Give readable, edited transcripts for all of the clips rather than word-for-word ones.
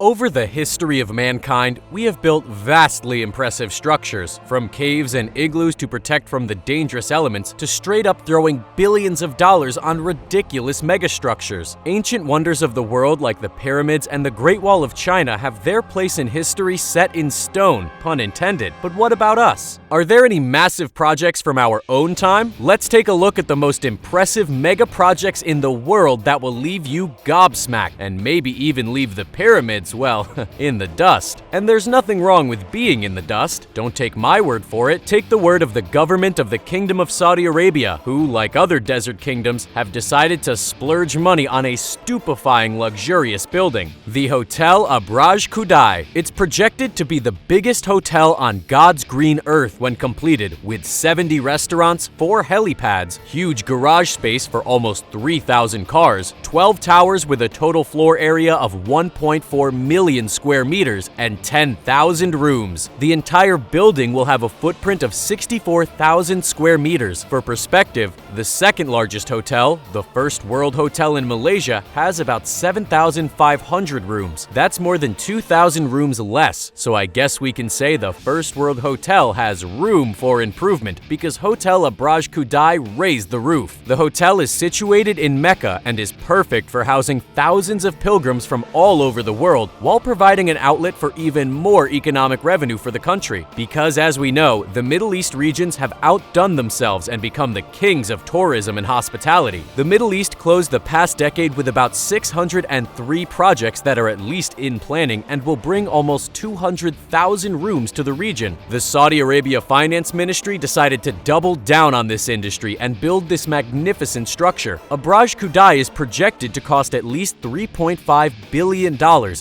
Over the history of mankind, we have built vastly impressive structures, from caves and igloos to protect from the dangerous elements to straight up throwing billions of dollars on ridiculous megastructures. Ancient wonders of the world like the pyramids and the Great Wall of China have their place in history set in stone, pun intended. But what about us? Are there any massive projects from our own time? Let's take a look at the most impressive mega projects in the world that will leave you gobsmacked and maybe even leave the pyramids, well, in the dust. And there's nothing wrong with being in the dust. Don't take my word for it. Take the word of the government of the Kingdom of Saudi Arabia, who, like other desert kingdoms, have decided to splurge money on a stupefying luxurious building, the Hotel Abraj Khudai. It's projected to be the biggest hotel on God's green earth when completed, with 70 restaurants, 4 helipads, huge garage space for almost 3,000 cars, 12 towers with a total floor area of 1.4 million square meters, and 10,000 rooms. The entire building will have a footprint of 64,000 square meters. For perspective, the second largest hotel, the First World Hotel in Malaysia, has about 7,500 rooms. That's more than 2,000 rooms less, so I guess we can say the First World Hotel has room for improvement because Hotel Abraj Khudai raised the roof. The hotel is situated in Mecca and is perfect for housing thousands of pilgrims from all over the world, while providing an outlet for even more economic revenue for the country. Because as we know, the Middle East regions have outdone themselves and become the kings of tourism and hospitality. The Middle East closed the past decade with about 603 projects that are at least in planning and will bring almost 200,000 rooms to the region. The Saudi Arabia Finance Ministry decided to double down on this industry and build this magnificent structure. Abraj Khudai is projected to cost at least $3.5 billion,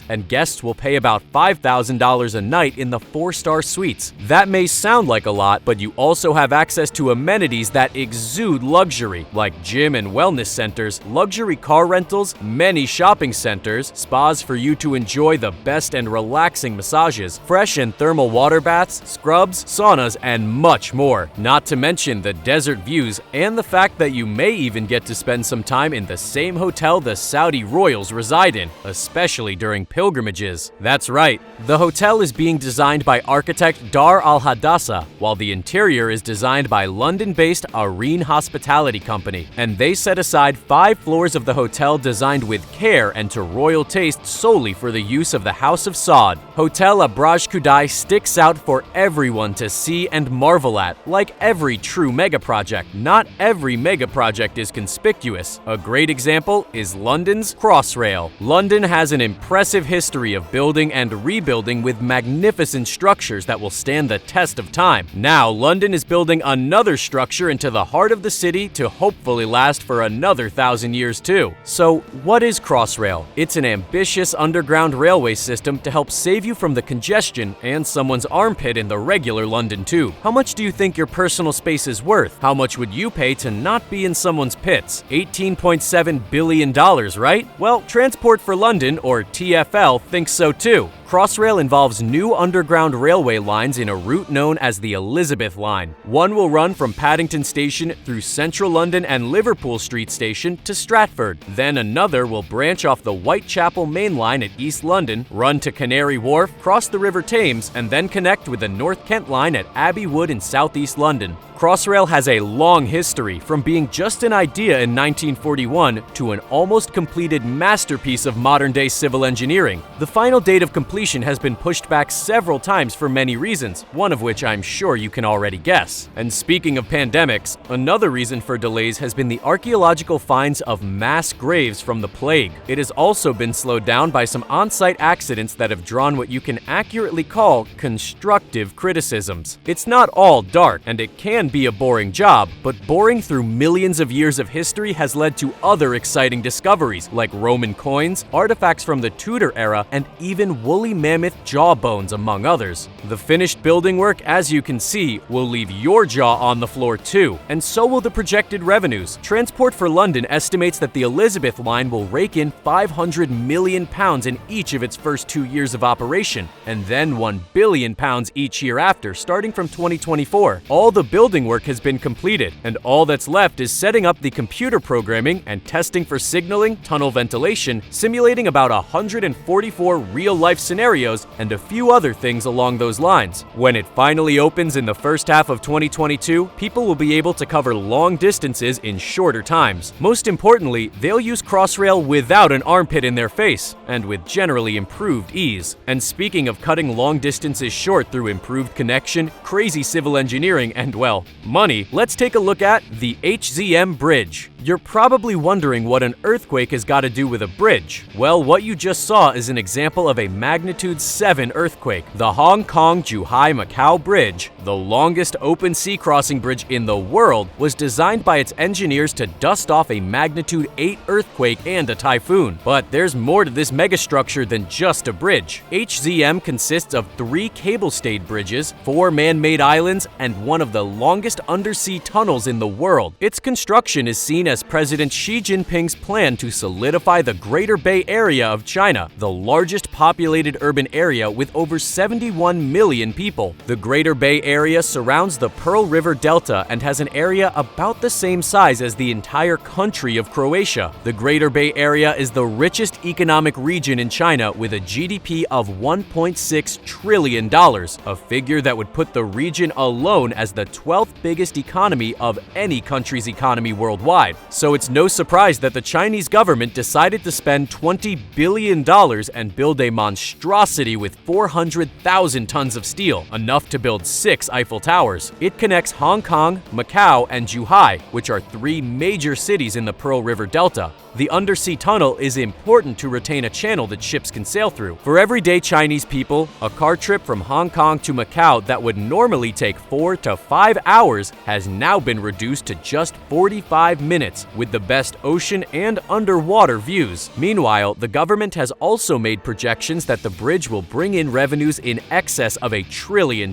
and guests will pay about $5,000 a night in the 4-star suites. That may sound like a lot, but you also have access to amenities that exude luxury, like gym and wellness centers, luxury car rentals, many shopping centers, spas for you to enjoy the best and relaxing massages, fresh and thermal water baths, scrubs, saunas, and much more. Not to mention the desert views and the fact that you may even get to spend some time in the same hotel the Saudi royals reside in, especially during pilgrimages. That's right, the hotel is being designed by architect Dar Al Hadassa, while the interior is designed by London-based Areen Hospitality Company, and they set aside 5 floors of the hotel designed with care and to royal taste solely for the use of the House of Saud. Hotel Abraj Khudai sticks out for everyone to see and marvel at. Like every true mega project, not every mega project is conspicuous. A great example is London's Crossrail. London has an impressive history of building and rebuilding with magnificent structures that will stand the test of time. Now, London is building another structure into the heart of the city to hopefully last for another 1,000 years too. So, what is Crossrail? It's an ambitious underground railway system to help save you from the congestion and someone's armpit in the regular London tube. How much do you think your personal space is worth? How much would you pay to not be in someone's pits? $18.7 billion, right? Well, Transport for London, or TfL, thinks so too. Crossrail involves new underground railway lines in a route known as the Elizabeth Line. One will run from Paddington Station through Central London and Liverpool Street Station to Stratford. Then another will branch off the Whitechapel Main Line at East London, run to Canary Wharf, cross the River Thames, and then connect with the North Kent Line at Abbey Wood in southeast London. Crossrail has a long history, from being just an idea in 1941 to an almost completed masterpiece of modern-day civil engineering. The final date of completion has been pushed back several times for many reasons, one of which I'm sure you can already guess. And speaking of pandemics, another reason for delays has been the archaeological finds of mass graves from the plague. It has also been slowed down by some on-site accidents that have drawn what you can accurately call constructive criticisms. It's not all dark, and it can be a boring job, but boring through millions of years of history has led to other exciting discoveries like Roman coins, artifacts from the Tudor era, and even woolly woolly mammoth jaw bones, among others. The finished building work, as you can see, will leave your jaw on the floor too, and so will the projected revenues. Transport for London estimates that the Elizabeth line will rake in £500 million in each of its first 2 years of operation, and then £1 billion each year after, starting from 2024. All the building work has been completed, and all that's left is setting up the computer programming and testing for signaling, tunnel ventilation, simulating about 144 real-life scenarios, and a few other things along those lines. When it finally opens in the first half of 2022, people will be able to cover long distances in shorter times. Most importantly, they'll use Crossrail without an armpit in their face, and with generally improved ease. And speaking of cutting long distances short through improved connection, crazy civil engineering, and, well, money, let's take a look at the HZM Bridge. You're probably wondering what an earthquake has got to do with a bridge. Well, what you just saw is an example of a magnitude 7 earthquake. The Kong-Zhuhai-Macao Bridge, the longest open sea crossing bridge in the world, was designed by its engineers to dust off a magnitude 8 earthquake and a typhoon. But there's more to this megastructure than just a bridge. HZM consists of 3 cable-stayed bridges, 4 man-made islands, and one of the longest undersea tunnels in the world. Its construction is seen as President Xi Jinping's plan to solidify the Greater Bay Area of China, the largest populated urban area with over 71 million people. The Greater Bay Area surrounds the Pearl River Delta and has an area about the same size as the entire country of Croatia. The Greater Bay Area is the richest economic region in China with a GDP of $1.6 trillion, a figure that would put the region alone as the 12th biggest economy of any country's economy worldwide. So it's no surprise that the Chinese government decided to spend $20 billion and build a monstrosity with 400,000 tons of steel, enough to build 6 Eiffel Towers. It connects Hong Kong, Macau, and Zhuhai, which are 3 major cities in the Pearl River Delta. The undersea tunnel is important to retain a channel that ships can sail through. For everyday Chinese people, a car trip from Hong Kong to Macau that would normally take 4 to 5 hours has now been reduced to just 45 minutes, with the best ocean and underwater views. Meanwhile, the government has also made projections that the bridge will bring in revenues in excess of $1 trillion.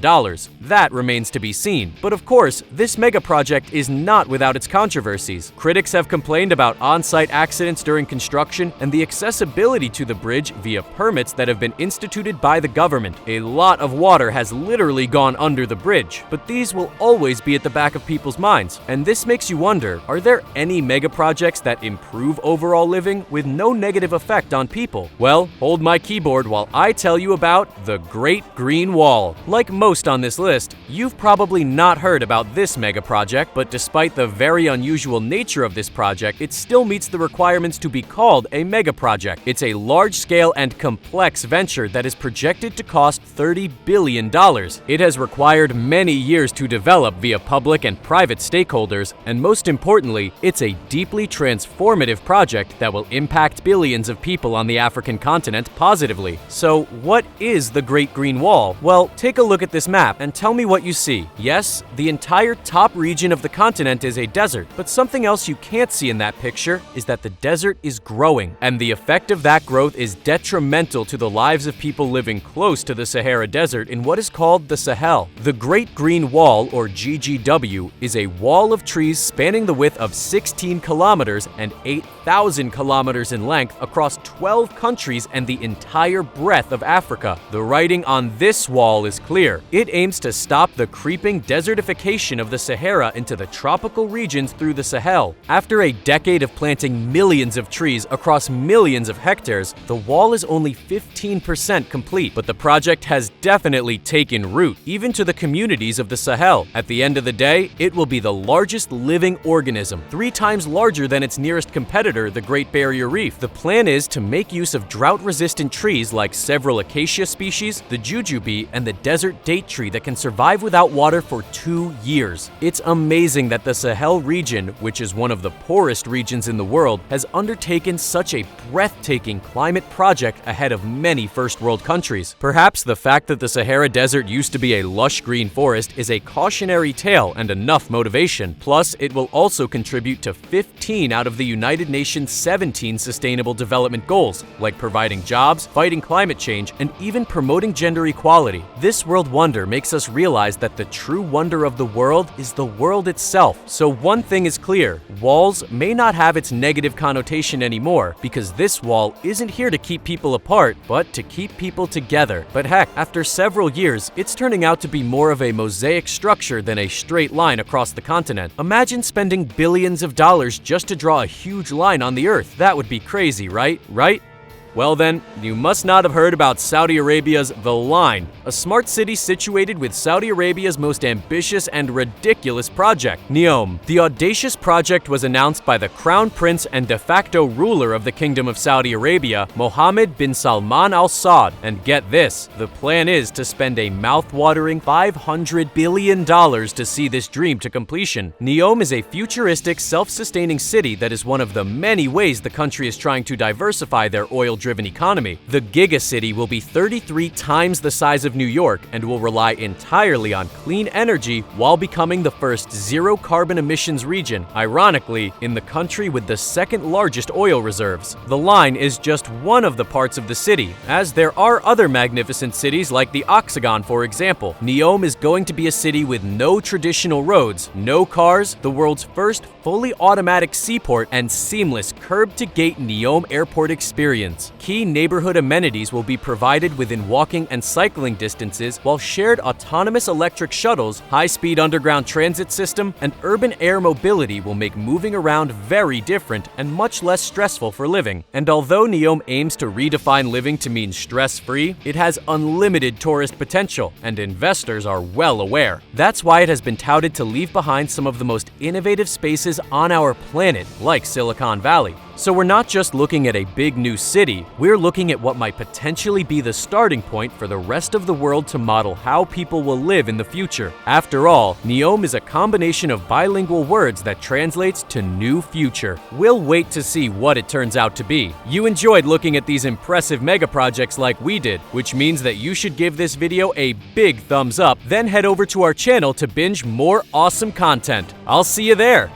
That remains to be seen. But of course, this mega project is not without its controversies. Critics have complained about on-site accidents during construction and the accessibility to the bridge via permits that have been instituted by the government. A lot of water has literally gone under the bridge, but these will always be at the back of people's minds. And this makes you wonder, are there any mega projects that improve overall living with no negative effect on people? Well, hold my keyboard while I tell you about the Great Green Wall. Like most on this list, you've probably not heard about this mega project, but despite the very unusual nature of this project, it still meets the requirements to be called a mega project. It's a large-scale and complex venture that is projected to cost $30 billion. It has required many years to develop via public and private stakeholders, and most importantly, it's a deeply transformative project that will impact billions of people on the African continent positively. So, what is the Great Green Wall? Well, take a look at this map and tell me what you see. Yes, the entire top region of the continent is a desert, but something else you can't see in that picture is that the desert is growing, and the effect of that growth is detrimental to the lives of people living close to the Sahara Desert in what is called the Sahel. The Great Green Wall, or GGW, is a wall of trees spanning the width of 16 kilometers and 8,000 kilometers in length across 12 countries and the entire breadth of Africa. The writing on this wall is clear. It aims to stop the creeping desertification of the Sahara into the tropical regions through the Sahel. After a decade of planting millions of trees across millions of hectares, the wall is only 15% complete, but the project has definitely taken root, even to the communities of the Sahel. At the end of the day, it will be the largest living organism, 3 times larger than its nearest competitor, the Great Barrier Reef. The plan is to make use of drought-resistant trees like several acacia species, the jujube, and the desert date tree that can survive without water for 2 years. It's amazing that the Sahel region, which is one of the poorest regions in the world, has undertaken such a breathtaking climate project ahead of many first-world countries. Perhaps the fact that the Sahara Desert used to be a lush green forest is a cautionary tale and enough motivation. Plus, it will also contribute contribute to 15 out of the United Nations' 17 Sustainable Development Goals, like providing jobs, fighting climate change, and even promoting gender equality. This world wonder makes us realize that the true wonder of the world is the world itself. So one thing is clear, walls may not have its negative connotation anymore, because this wall isn't here to keep people apart, but to keep people together. But heck, after several years, it's turning out to be more of a mosaic structure than a straight line across the continent. Imagine spending billions of dollars just to draw a huge line on the Earth. That would be crazy, right? Well then, you must not have heard about Saudi Arabia's The Line, a smart city situated with Saudi Arabia's most ambitious and ridiculous project, NEOM. The audacious project was announced by the Crown Prince and de facto ruler of the Kingdom of Saudi Arabia, Mohammed bin Salman Al Saud. And get this, the plan is to spend a mouth-watering $500 billion to see this dream to completion. NEOM is a futuristic, self-sustaining city that is one of the many ways the country is trying to diversify their oil-driven economy. The gigacity will be 33 times the size of New York and will rely entirely on clean energy while becoming the first zero-carbon emissions region, ironically, in the country with the second largest oil reserves. The Line is just one of the parts of the city, as there are other magnificent cities like the Octagon, for example. NEOM is going to be a city with no traditional roads, no cars, the world's first fully automatic seaport, and seamless curb-to-gate NEOM airport experience. Key neighborhood amenities will be provided within walking and cycling distances, while shared autonomous electric shuttles, high-speed underground transit system, and urban air mobility will make moving around very different and much less stressful for living. And although NEOM aims to redefine living to mean stress-free, it has unlimited tourist potential, and investors are well aware. That's why it has been touted to leave behind some of the most innovative spaces on our planet, like Silicon Valley. So we're not just looking at a big new city, we're looking at what might potentially be the starting point for the rest of the world to model how people will live in the future. After all, NEOM is a combination of bilingual words that translates to new future. We'll wait to see what it turns out to be. You enjoyed looking at these impressive mega projects like we did, which means that you should give this video a big thumbs up, then head over to our channel to binge more awesome content. I'll see you there!